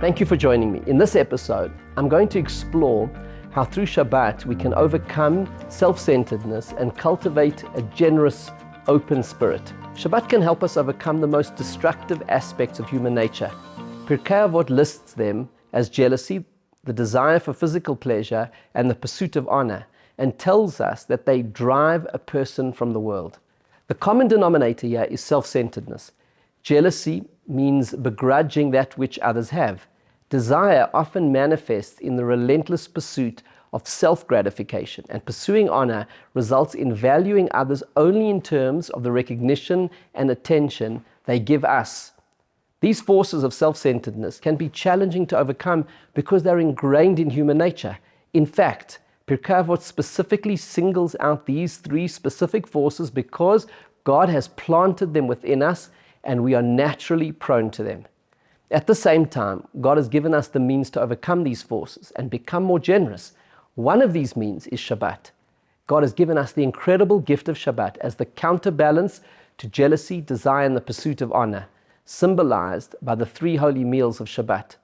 Thank you for joining me. In this episode, I'm going to explore how through Shabbat we can overcome self-centeredness and cultivate a generous, open spirit. Shabbat can help us overcome the most destructive aspects of human nature. Pirkei Avot lists them as jealousy, the desire for physical pleasure, and the pursuit of honor, and tells us that they drive a person from the world. The common denominator here is self-centeredness. Jealousy means begrudging that which others have. Desire often manifests in the relentless pursuit of self-gratification, and pursuing honor results in valuing others only in terms of the recognition and attention they give us. These forces of self-centeredness can be challenging to overcome because they're ingrained in human nature. In fact, Pirkei Avot specifically singles out these three specific forces because God has planted them within us and we are naturally prone to them. At the same time, God has given us the means to overcome these forces and become more generous. One of these means is Shabbat. God has given us the incredible gift of Shabbat as the counterbalance to jealousy, desire, and the pursuit of honor, symbolized by the three holy meals of Shabbat.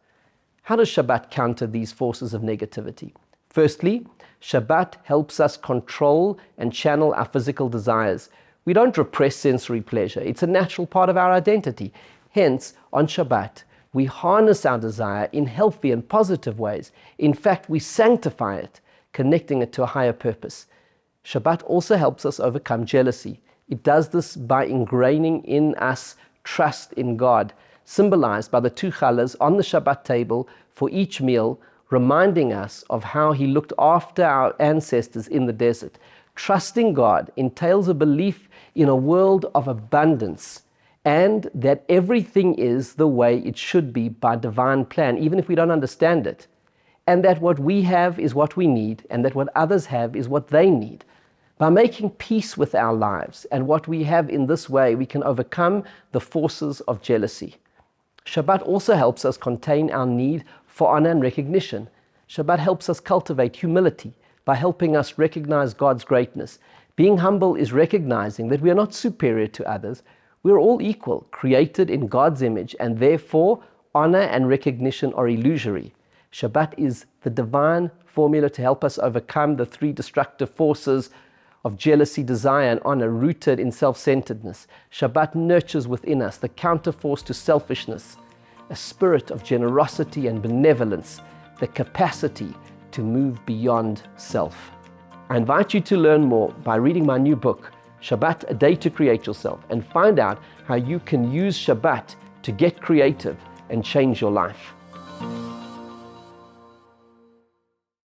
How does Shabbat counter these forces of negativity? Firstly, Shabbat helps us control and channel our physical desires. We don't repress sensory pleasure. It's a natural part of our identity. Hence, on Shabbat, we harness our desire in healthy and positive ways. In fact, we sanctify it, connecting it to a higher purpose. Shabbat also helps us overcome jealousy. It does this by ingraining in us trust in God, symbolized by the two challahs on the Shabbat table for each meal, reminding us of how He looked after our ancestors in the desert. Trusting God entails a belief in a world of abundance and that everything is the way it should be by divine plan, even if we don't understand it. And that what we have is what we need, and that what others have is what they need. By making peace with our lives and what we have in this way, we can overcome the forces of jealousy. Shabbat also helps us contain our need for honor and recognition. Shabbat helps us cultivate humility by helping us recognize God's greatness. Being humble is recognizing that we are not superior to others. We are all equal, created in God's image, and therefore honor and recognition are illusory. Shabbat is the divine formula to help us overcome the three destructive forces of jealousy, desire, and honor rooted in self-centeredness. Shabbat nurtures within us the counterforce to selfishness, a spirit of generosity and benevolence, the capacity to move beyond self. I invite you to learn more by reading my new book, Shabbat, A Day to Create Yourself, and find out how you can use Shabbat to get creative and change your life.